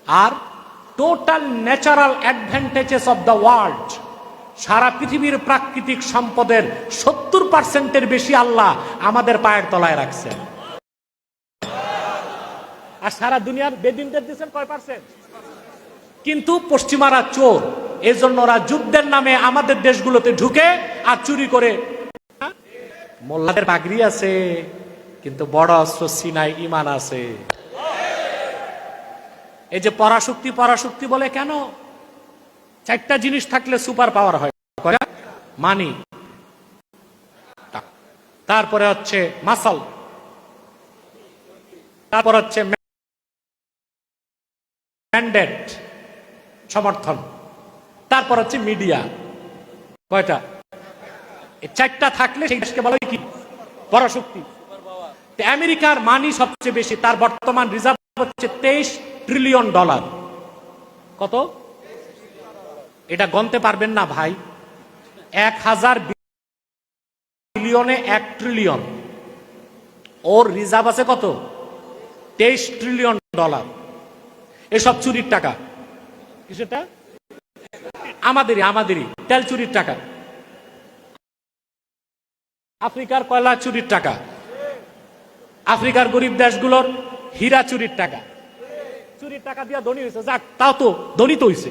R total natural advantages of the world, সারা পৃথিবীর প্রাকৃতিক সম্পদের 70% বেশি আল্লাহ আমাদের পায়ের তলায় রাখছেন। আর সারা দুনিয়ার বেদিনদের দিচ্ছেন কয় পার্সেন্ট? কিন্তু পশ্চিমারা চোর, এই জন্য ওরা যুদ্ধের নামে আমাদের দেশগুলোতে ঢুকে আর চুরি করে। মোল্লাদের পাগড়ি আছে, কিন্তু বড় অস্ত্র সিনায় ঈমান আছে। এই যে পরাশক্তি পরাশক্তি বলে কেন? 4টা জিনিস থাকলে সুপার পাওয়ার হয়। মানি, তারপরে হচ্ছে মাসল, তারপর হচ্ছে ম্যান্ডেট সমর্থন, তারপর হচ্ছে মিডিয়া। কয়টা? এই 4টা থাকলে সেই দেশকে বলা হয় কি? পরাশক্তি। আমেরিকার মানি সবচেয়ে বেশি, তার বর্তমান রিজার্ভ হচ্ছে $23 ট্রিলিয়ন। কত? এটা গণতে পারবেন না ভাই। 1000 বিলিয়নে 1 ট্রিলিয়ন। ওর রিজার্ভ আছে কত? $23 ট্রিলিয়ন। এসব চুরির টাকা। কিসেরটা? আমাদেরই তেল চুরির টাকা, আফ্রিকার কয়লা চুরির টাকা, আফ্রিকার গরিব দেশগুলোর হীরা চুরির টাকা। চুরির টাকা দিয়া ধনী হয়েছে, যাক, তাও তো ধনী তো হয়েছে,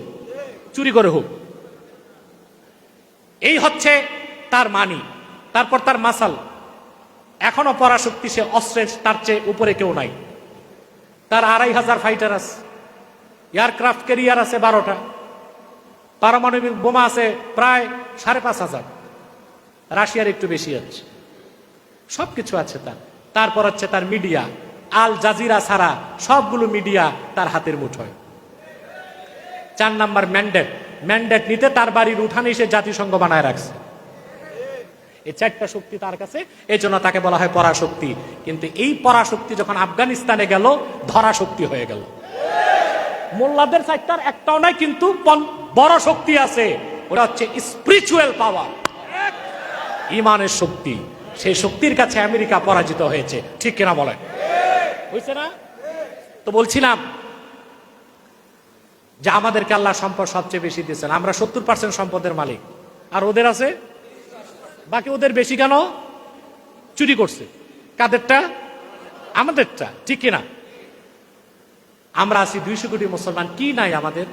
চুরি করে হোক। এই হচ্ছে তার মানি। তারপর তার মাসাল। এখনো পরাশক্তি, সে অস্ত্রের তার চেয়ে উপরে কেউ নাই। তার 2500 ফাইটার আছে, এয়ারক্রাফট ক্যারিয়ার আছে 12টা, পারমাণবিক বোমা আছে প্রায় 5500। রাশিয়ার একটু বেশি আছে। সবকিছু আছে তার। তারপর হচ্ছে তার মিডিয়া, আল জাজিরা ছাড়া সবগুলো মিডিয়া তার হাতের মুঠোয়। 4 নাম্বার ম্যান্ডেট। ম্যান্ডেট নিতে তার বাড়ির উঠানে সে জাতিসংঘ বানায় রাখছে। এই 4টা শক্তি তার কাছে, এই জন্য তাকে বলা হয় পরাশক্তি। কিন্তু এই পরাশক্তি যখন আফগানিস্তানে গেল, ধরা শক্তি হয়ে গেল। মোল্লাদের 4টার একটাও নাই, কিন্তু বড় শক্তি আছে। ওটা হচ্ছে স্পিরিচুয়াল পাওয়ার, ইমানের শক্তি। সেই শক্তির কাছে আমেরিকা পরাজিত হয়েছে। ঠিক কিনা বলেন? হয়েছে না? তো বলছিলাম যে আমাদেরকে আল্লাহ সম্পদ সবচেয়ে বেশি দিয়েছেন। আমরা 70% সম্পদের মালিক, আর ওদের আছে বাকি। ওদের বেশি কেন? চুরি করছে। কাদেরটা? আমাদেরটা। ঠিক কিনা? আমরা আছি 200 কোটি মুসলমান। কি নাই আমাদের?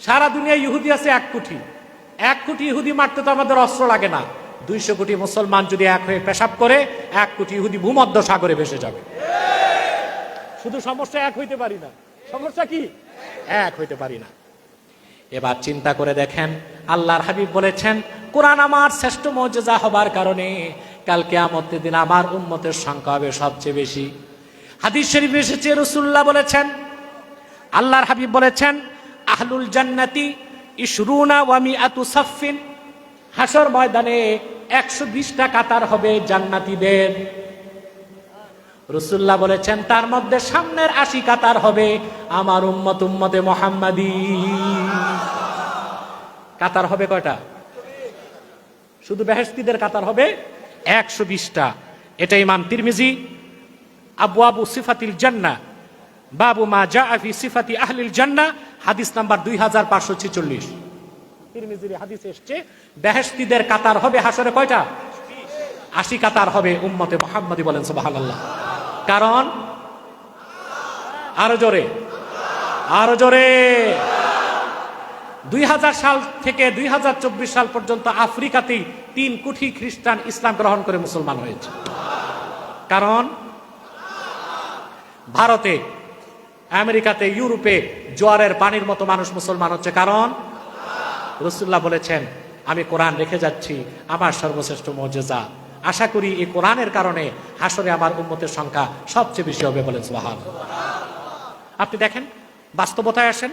সারা দুনিয়ায় ইহুদি আছে 1 কোটি। 1 কোটি ইহুদি মারতে তো আমাদের অস্ত্র লাগে না। 200 কোটি মুসলমান যদি এক হয়ে পেশাব করে, 1 কোটি ইহুদি ভূমধ্য সাগরে ভেসে যাবে। শুধু সমস্যা এক হইতে পারি না। সমস্যা কি? এক হইতে পারি না। এবার চিন্তা করে দেখেন, আল্লাহর হাবিব বলেছেন, কোরআন আমার শ্রেষ্ঠ মুজিজা হবার কারণে কাল কিয়ামতের দিন আমার উম্মতের সংখ্যা হবে সবচেয়ে বেশি। হাদিস শরীফে এসেছে, রাসূলুল্লাহ বলেছেন, আল্লাহর হাবিব বলেছেন, আহলুল জান্নাতি ইশরুনা ওয়া মিআতু সাফফিন। হাসর ময়দানে 120টা কাতার হবে জান্নাতীদের। রাসূলুল্লাহ বলেছেন, তার মধ্যে সামনের 80 কাতার হবে আমার উম্মত, উম্মতে মুহাম্মাদি। কাতার হবে কয়টা? শুধু বেহেশতীদের কাতার হবে 120টা। এটা ইমাম তিরমিজি আবওয়াবু সিফাতিল জান্নাহ, বাবু মা জাআ ফি সিফাতি আহলিল জান্নাহ, হাদিস নাম্বার 2546। তিরমিজির হাদিসে এসেছে বেহেশতীদের কাতার হবে হাসরে কয়টা? 80 কাতার হবে উম্মতে মুহাম্মাদি। বলেন সুবহানাল্লাহ। কারণ আরো জোরে, আরো জোরে। 2000 সাল থেকে 2024 সাল পর্যন্ত আফ্রিকাতেই 3 কোটি খ্রিস্টান ইসলাম গ্রহণ করে মুসলমান হয়েছে। কারণ ভারতে, আমেরিকাতে, ইউরোপে জোয়ারের পানির মতো মানুষ মুসলমান হচ্ছে। কারণ রাসূলুল্লাহ বলেছেন, আমি কোরআন রেখে যাচ্ছি, আমার সর্বশ্রেষ্ঠ মুজিজা। আশা করি এই কোরআনের কারণে হাসরে আমার উম্মতের সংখ্যা সবচেয়ে বেশি হবে। বলেন সুবহানাল্লাহ। আপনি দেখেন, বাস্তবতায় আসেন।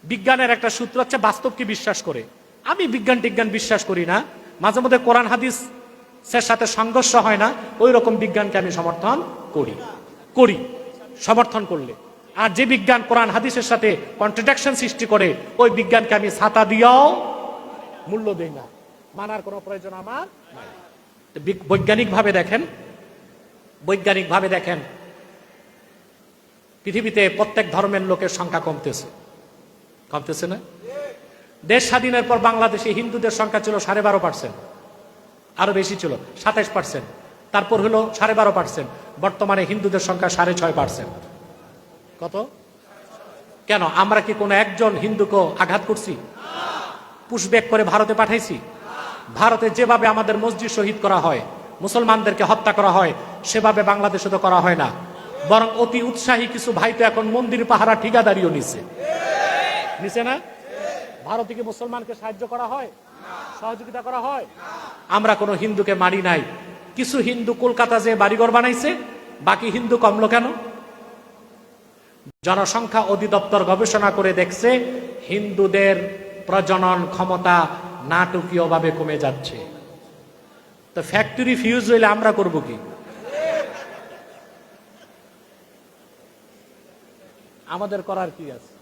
বিজ্ঞানের একটা সূত্র হচ্ছে বাস্তবকে বিশ্বাস করে। আমি বিজ্ঞান টিজ্ঞান বিশ্বাস করি না, মাঝে মধ্যে কোরআন হাদিসের সাথে সংঘর্ষ হয় না, ওই রকম বিজ্ঞানকে আমি সমর্থন করি। সমর্থন করলে, আর যে বিজ্ঞান কোরআন হাদিসের সাথে কন্ট্রাডিকশন সৃষ্টি করে, ওই বিজ্ঞানকে আমি ছাতা দিয়েও মূল্য দেই না, মানার কোনো প্রয়োজন আমার নাই। বৈজ্ঞানিকভাবে দেখেন, পৃথিবীতে প্রত্যেক ধর্মের লোকের সংখ্যা কমতেছে, কমতেছে না? দেশ স্বাধীনের পর বাংলাদেশে হিন্দুদের সংখ্যা ছিল 12.5%, আরো বেশি ছিল 27%, তারপর হলো 12.5%, বর্তমানে হিন্দুদের সংখ্যা 6.5%। কত? কেন আমরা কি কোনো একজন হিন্দুকে আঘাত করছি? পুশব্যাক করে ভারতে পাঠাইছি? ভারতে যেভাবে আমাদের মসজিদ শহীদ করা হয়, মুসলমানদেরকে হত্যা করা হয়, সেভাবে বাংলাদেশে তো করা হয় না। বরং অতি উৎসাহী কিছু ভাই তো এখন মন্দির পাহারা ঠিকাদারিও নিছে, নিছে না? ভারতে কি মুসলমানকে সাহায্য করা হয়, সহযোগিতা করা হয়? আমরা কোনো হিন্দুকে মারি নাই। কিছু হিন্দু কলকাতা যে বাড়িঘর বানাইছে, বাকি হিন্দু কমলো কেন? জনসংখ্যা অধিদপ্তর গবেষণা করে দেখছে হিন্দুদের প্রজনন ক্ষমতা নাটকীয়ভাবে কমে যাচ্ছে। তো ফ্যাক্টরি ফিউজ হইলে আমরা করব কি? আমাদের করার কি আছে?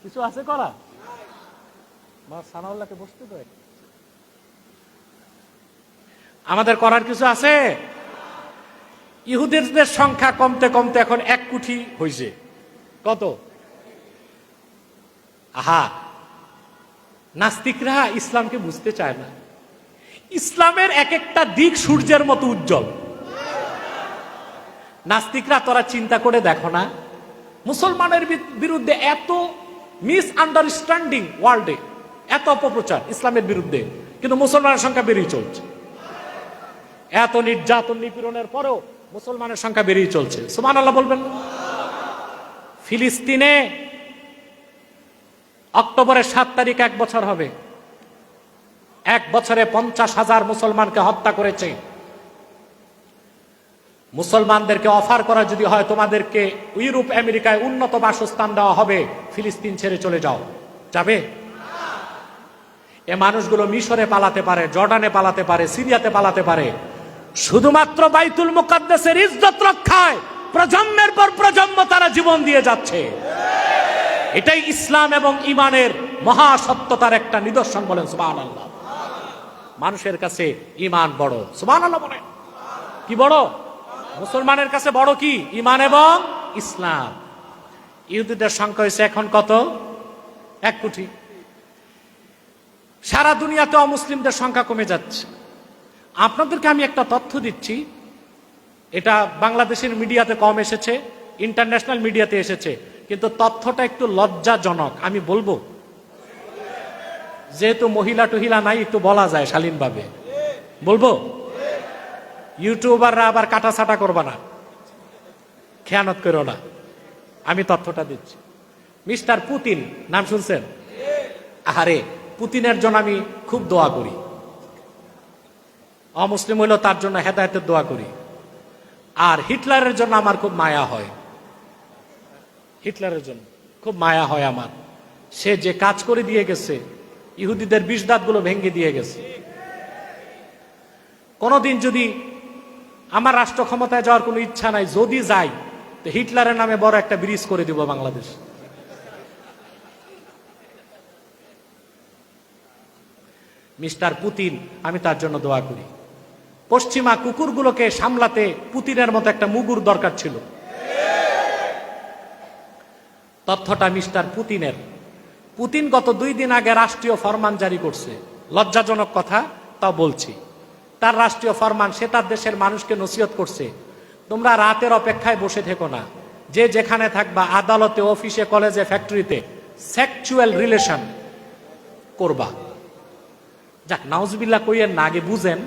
কিছু আছে করা? সানাউল্লাহকে বসতে তো, আমাদের করার কিছু আছে? ইহুদিদের সংখ্যা কমতে কমতে এখন 1 কোটি হয়েছে। কত? আহা, নাস্তিকরা ইসলামকে বুঝতে চায় না। ইসলামের এক একটা দিক সূর্যের মতো উজ্জ্বল। নাস্তিকরা তোরা চিন্তা করে দেখো না, মুসলমানের বিরুদ্ধে এত মিস আন্ডারস্ট্যান্ডিং ওয়ার্ল্ডে, এত অপপ্রচার ইসলামের বিরুদ্ধে, কিন্তু মুসলমানের সংখ্যা বেড়েই চলছে। এত নির্যাতন নিপীড়নের পরেও মুসলমানের সংখ্যা বেড়েই চলছে। সুবহানাল্লাহ বলবেন? ফিলিস্তিনে অক্টোবরের 7 তারিখ 1 বছর হবে। 1 বছরে 50,000 মুসলমানকে হত্যা করেছে। মুসলমানদেরকে অফার করা যদি হয় তোমাদেরকে ইউরোপ আমেরিকায় উন্নত বাসস্থান দেওয়া হবে, ফিলিস্তিন ছেড়ে চলে যাও, যাবে? এ মানুষগুলো মিশরে পালাতে পারে, জর্ডানে পালাতে পারে, সিরিয়াতে পালাতে পারে, শুধুমাত্র বাইতুল মুকাদ্দাসের ইজ্জত রক্ষায় প্রজন্মের পর প্রজন্ম তারা জীবন দিয়ে যাচ্ছে। এটাই ইসলাম এবং ইমানের মহাসত্যতার একটা নিদর্শন। বলেন সুবহানাল্লাহ। মানুষের কাছে ইমান বড়। সুবহানাল্লাহ বলেন। কি বড়? মুসলমানের কাছে বড় কি? ইমান এবং ইসলাম। ইহুদিদের সংখ্যা হয়েছে এখন কত? 1 কোটি। সারা দুনিয়াতে অমুসলিমদের সংখ্যা কমে যাচ্ছে। আপনাদেরকে আমি একটা তথ্য দিচ্ছি, এটা বাংলাদেশের মিডিয়াতে কম এসেছে, ইন্টারন্যাশনাল মিডিয়াতে এসেছে, কিন্তু তথ্যটা একটু লজ্জাজনক। আমি বলবো, যেহেতু মহিলা টহিলা নাই, একটু বলা যায় শালীনভাবে। বলবো? ইউটিউবাররা আবার কাটাছাটা করবা না, খেয়ানত করো না। আমি তথ্যটা দিচ্ছি। মিস্টার পুতিন নাম শুনছেন? আরে, পুতিনের জন্য আমি খুব দোয়া করি। অমুসলিম হইলেও তার জন্য হেদায়েতের দোয়া করি। আর হিটলারের জন্য আমার খুব মায়া হয়। হিটলারের জন্য খুব মায়া হয় আমার। সে যে কাজ করে দিয়ে গেছে, ইহুদিদের বিষ দাঁতগুলো ভেঙে দিয়ে গেছে। কোনদিন যদি আমার রাষ্ট্র ক্ষমতায় যাওয়ার কোনো ইচ্ছা নাই, যদি যাই তো হিটলারের নামে বড় একটা ব্রিজ করে দিব বাংলাদেশ। মিস্টার পুতিন, আমি তার জন্য দোয়া করি। পশ্চিমা কুকুরগুলোকে সামলাতে পুতিনের মতো একটা মুগুর দরকার ছিল। তথ্যটা মিস্টার পুতিনের। পুতিন গত 2 দিন আগে রাষ্ট্রীয় ফরমান জারি করছে। লজ্জাজনক কথা, তা বলছি। তার রাষ্ট্রীয় ফরমান, সে তার দেশের মানুষকে নসিহত করছে, তোমরা রাতের অপেক্ষায় বসে থেকো না, যে যেখানে থাকবা, আদালতে, অফিসে, কলেজে, ফ্যাক্টরিতে সেক্সুয়াল রিলেশন করবা। যাক, নাউজুবিল্লাহ কইয়েন না, আগে বুঝেন,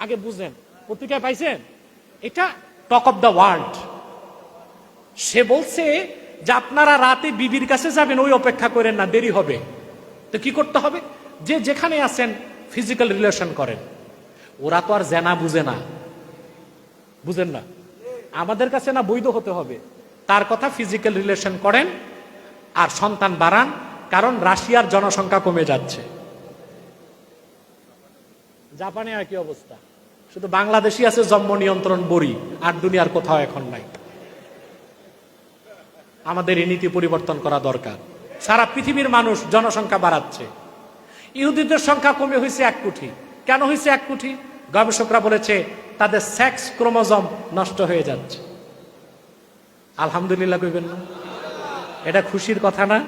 আগে বুঝেন। পত্রিকায় পাইছেন? এটা টক অফ দ্য ওয়ার্ল্ড। সে বলছে যে আপনারা রাতে বিবির কাছে যাবেন, ওই অপেক্ষা করেন না, দেরি হবে। তো কি করতে হবে? যে যেখানে আছেন ফিজিক্যাল রিলেশন করেন। ওরা তো আর জেনা বুঝে না, বুঝেন না? আমাদের কাছে না বৈধ হতে হবে, তার কথা ফিজিক্যাল রিলেশন করেন আর সন্তান বাড়ান, কারণ রাশিয়ার জনসংখ্যা কমে যাচ্ছে। জাপানে একই অবস্থা, শুধু বাংলাদেশি আছে জন্ম নিয়ন্ত্রণ বড়ি, আর দুনিয়ার কোথাও এখন নাই। আমাদের এই নীতি পরিবর্তন করা দরকার। সারা পৃথিবীর মানুষ জনসংখ্যা বাড়াচ্ছে, ইহুদিদের সংখ্যা কমে হয়েছে 1 কোটি। কেন হয়েছে 1 কোটি? গবেষকরা বলেছে তাদের সেক্স ক্রোমোজোম নষ্ট হয়ে যাচ্ছে। আলহামদুলিল্লাহ কইবেন না? এটা খুশির কথা না?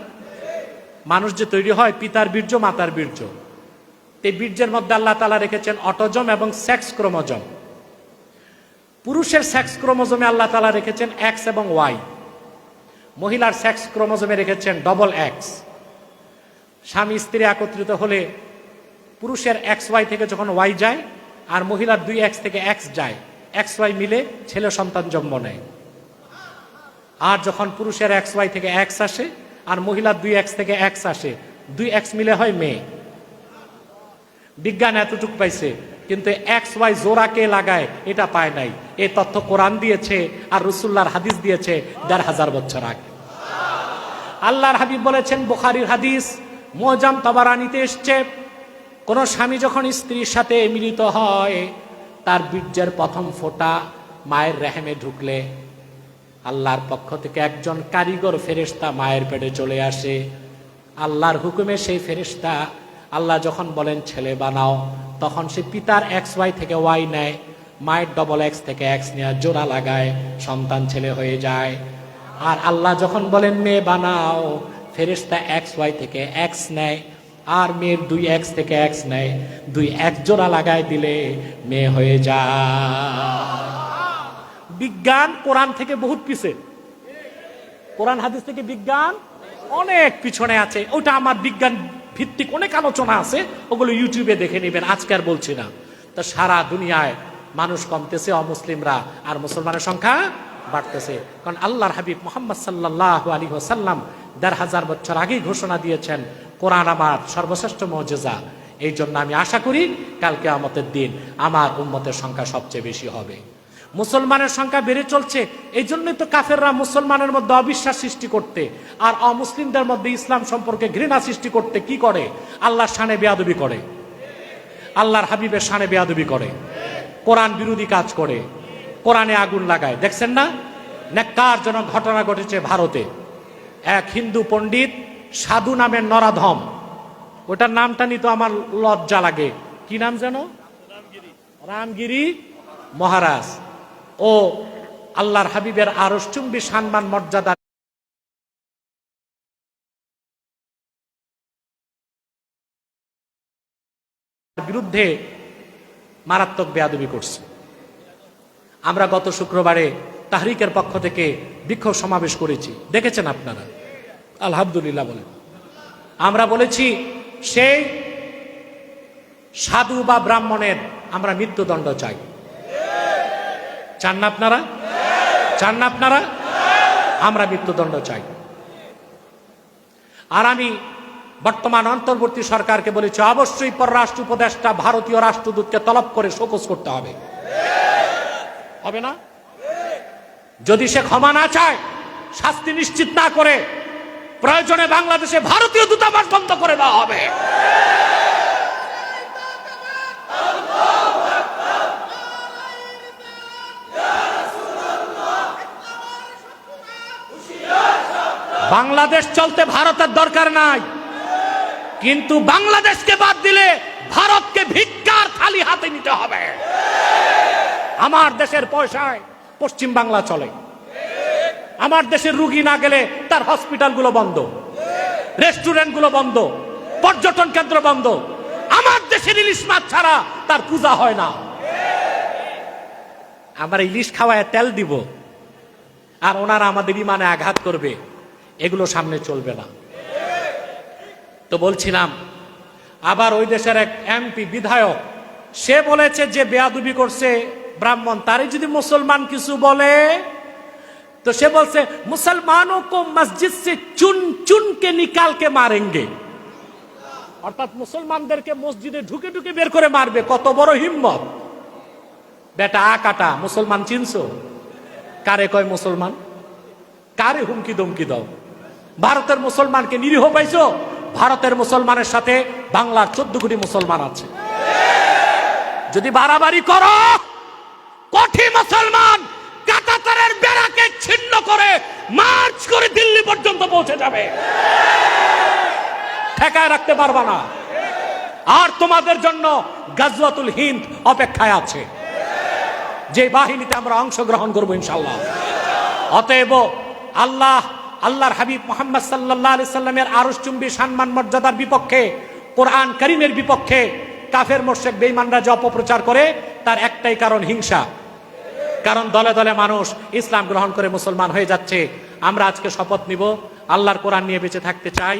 মানুষ যে তৈরি হয় পিতার বীর্য মাতার বীর্য, এই বীর্যের মধ্যে আল্লাহ তাআলা রেখেছেন অটোজম এবং সেক্স ক্রোমোজোম। পুরুষের সেক্স ক্রোমোজোমে আল্লাহ তাআলা রেখেছেন এক্স এবং ওয়াই, মহিলার সেক্স ক্রোমোজোমে রেখেছেন ডবল এক্স। স্বামী স্ত্রী একত্রিত হলে পুরুষের এক্স ওয়াই থেকে যখন ওয়াই যায় আর মহিলার 2x থেকে এক্স যায়, এক্স ওয়াই মিলে ছেলে সন্তান জন্ম নেয়। আর যখন পুরুষের এক্স ওয়াই থেকে এক্স আসে আর মহিলার 2x থেকে এক্স আসে, 2x মিলে হয় মেয়ে। বিজ্ঞান এতটুক পাইছে, কিন্তু এক্স ওয়াই জোড়া কে লাগায় এটা পায় নাই। এই তথ্য কোরআন দিয়েছে আর রাসূলুল্লাহর হাদিস দিয়েছে 1500 বছর আগে। আল্লাহর হাবিব বলেছেন, বুখারীর হাদিস, মুআজ্জাম তাবারানীতে এসেছে, কোন স্বামী যখন স্ত্রীর সাথে মিলিত হয় তার বীর্যের প্রথম ফোঁটা মায়ের রেহেমে ঢুকলে আল্লাহর পক্ষ থেকে একজন কারিগর ফেরেশতা মায়ের পেটে চলে আসে। আল্লাহর হুকুমে সেই ফেরেশতা আল্লাহ যখন বলেন ছেলে বানাও, তখন সে পিতার এক্স ওয়াই থেকে ওয়াই নেয়, মায়ের ডবল এক্স থেকে এক্স নেওয়া জোড়া লাগায়, সন্তান ছেলে হয়ে যায়। আর আল্লাহ যখন বলেন মেয়ে বানাও, ফেরেশতা এক্স ওয়াই থেকে এক্স নেয় আর মেয়ের 2x থেকে এক্স নেয়, 2 জোড়া লাগায় দিলে মেয়ে হয়ে যায়। বিজ্ঞান কোরআন থেকে বহুত পিছে, কোরআন হাদিস থেকে বিজ্ঞান অনেক পিছনে আছে। ওটা আমার বিজ্ঞান ভিত্তিক অনেক আলোচনা আছে, ওগুলো ইউটিউবে দেখে নেবেন, আজকে আর বলছি না। তো সারা দুনিয়ায় মানুষ কমতেছে অমুসলিমরা, আর মুসলমানের সংখ্যা বাড়তেছে। কারণ আল্লাহর হাবিব মুহাম্মদ সাল্লাল্লাহু আলাইহি ওয়াসাল্লাম 1500 বছর আগেই ঘোষণা দিয়েছেন, কোরআন আমার সর্বশ্রেষ্ঠ মুজিজা। এই জন্য আমি আশা করি কাল কিয়ামতের দিন আমার উম্মতের সংখ্যা সবচেয়ে বেশি হবে। মুসলমানের সংখ্যা বেড়ে চলছে, এই জন্যই তো কাফেররা মুসলমানের মধ্যে অবিশ্বাস সৃষ্টি করতে আর অমুসলিমদের মধ্যে ইসলাম সম্পর্কে ঘৃণা সৃষ্টি করতে কি করে? আল্লাহর শানে বেয়াদবি করে, আল্লাহর হাবিবের শানে বেয়াদবি করে, কোরআন বিরোধী কাজ করে, কোরআনে আগুন লাগায়। দেখছেন না, ন্যাক্কারজনক ঘটনা ঘটেছে ভারতে। এক হিন্দু পণ্ডিত সাধু নামের নরাধম, ওটার নামটা নিত আমার লজ্জা লাগে, কি নাম যেন, রামগিরি মহারাজ। ও আল্লাহর হাবিবের আরশচুম্বী সম্মান মর্যাদা বিরুদ্ধে মারাত্মক বেয়াদবি করছে। আমরা গত শুক্রবারে তাহরিকের পক্ষ থেকে বিক্ষোভ সমাবেশ করেছি, দেখেছেন আপনারা, আলহামদুলিল্লাহ বলে। আমরা বলেছি সেই সাধু বা ব্রাহ্মণের আমরা মৃত্যুদণ্ড চাই। চান না আপনারা? চান না আপনারা? আমরা মৃত্যুদণ্ড চাই। আর আমি বর্তমান অন্তর্বর্তী সরকারকে বলেছি, অবশ্যই পররাষ্ট্র উপদেষ্টা ভারতীয় রাষ্ট্রদূতকে তলব করে শোকজ করতে হবে। হবে না? যদি সে ক্ষমা না চায়, শাস্তি নিশ্চিত না করে, প্রয়োজনে বাংলাদেশে ভারতীয় দূতাবাস বন্ধ করে দেওয়া হবে। বাংলাদেশ চলতে ভারতের দরকার নাই, কিন্তু বাংলাদেশকে বাদ দিলে ভারতকে ভিক্ষার খালি হাতে নিতে হবে। আমার দেশের পয়সায় পশ্চিম বাংলা চলে, আমার দেশের রুগী না গেলে তার হসপিটালগুলো বন্ধ, রেস্টুরেন্টগুলো বন্ধ, পর্যটন কেন্দ্র বন্ধ। আমার দেশের ইলিশ মাছ ছাড়া তার পূজা হয় না। আমরা ইলিশ খাওয়ায় তেল দিব আর ওনারা আমাদের ইমানে আঘাত করবে, এগুলো সামনে চলবে না। তো বলছিলাম, আবার ওই দেশের এক এমপি বিধায়ক, সে বলেছে যে বেয়াদবি করছে ব্রাহ্মণ, তারই যদি মুসলমান কিছু বলে তো সে বলছে মুসলমানों को मस्जिद से चुन चुन के निकाल के मारेंगे, অর্থাৎ মুসলমানদেরকে মসজিদে ঢুকে ঢুকে বের করে মারবে। কত বড় হিম্মত! বেটা আকাটা মুসলমান চিনছো? কারে কয় মুসলমান? কারে হুমকি দমকি দাও? ভারতের মুসলমানকে নিরীহ পাইছো? ভারতের মুসলমানের সাথে বাংলার 14 কোটি মুসলমান আছে। যদি বাড়াবাড়ি করো, কোটি মুসলমান কাটাতারের বেড়াকে ছিন্ন করে মার্চ করে দিল্লি পর্যন্ত পৌঁছে যাবে, ঠেকায় রাখতে পারবা না। আর তোমাদের জন্য গাজওয়াতুল হিন্দ অপেক্ষায় আছে, যে বাহিনীতে আমরা অংশগ্রহণ করবো ইনশাআল্লাহ। অতএব আল্লাহর হাবিব মুহাম্মদ সাল্লাল্লাহু আলাইহি সাল্লামের আরশ চুম্বী সম্মান মর্যাদার বিপক্ষে, কোরআন কারীমের বিপক্ষে কাফের মুশরিক বেঈমানরা যে অপপ্রচার করে, তার একটাই কারণ হিংসা। কারণ দলে দলে মানুষ ইসলাম গ্রহণ করে মুসলমান হয়ে যাচ্ছে। আমরা আজকে শপথ নিব, আল্লাহর কোরআন নিয়ে বেঁচে থাকতে চাই,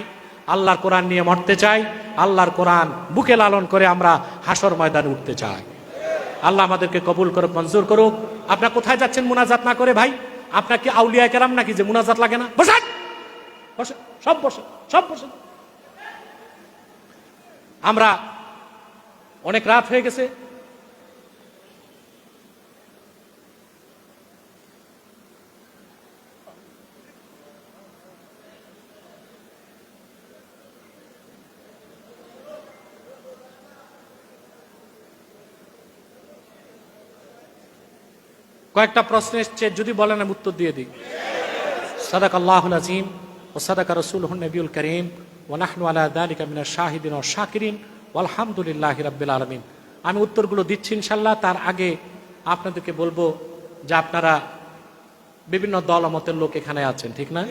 আল্লাহর কোরআন নিয়ে মরতে চাই, আল্লাহর কোরআন বুকে লালন করে আমরা হাসর ময়দানে উঠতে চাই। আল্লাহ আমাদেরকে কবুল করুক, মঞ্জুর করুক। আপনারা কোথায় যাচ্ছেন মুনাজাত না করে ভাই? আপনার কি আউলিয়া কেরাম নাকি যে মুনাজাত লাগে না? বসেন, বসেন, সব বসেন, সব বসেন। আমরা অনেক রাত হয়ে গেছে, কয়েকটা প্রশ্ন এসছে, যদি বলেন আমি উত্তর দিয়ে দিই। সাদাকাল্লাহুল আযীম ওয়া সাদাকা রাসূলুহুন নবিয়ুল কারীম ওয়া নাহনু আলা যালিকা মিনাশ শাহিদিন ওয়াশ শাকিরিন ওয়ালহামদুলিল্লাহি রাব্বিল আলামিন। আমি উত্তরগুলো দিচ্ছি ইনশাআল্লাহ। তার আগে আপনাদেরকে বলবো যে আপনারা বিভিন্ন দল মতের লোক এখানে আছেন, ঠিক না?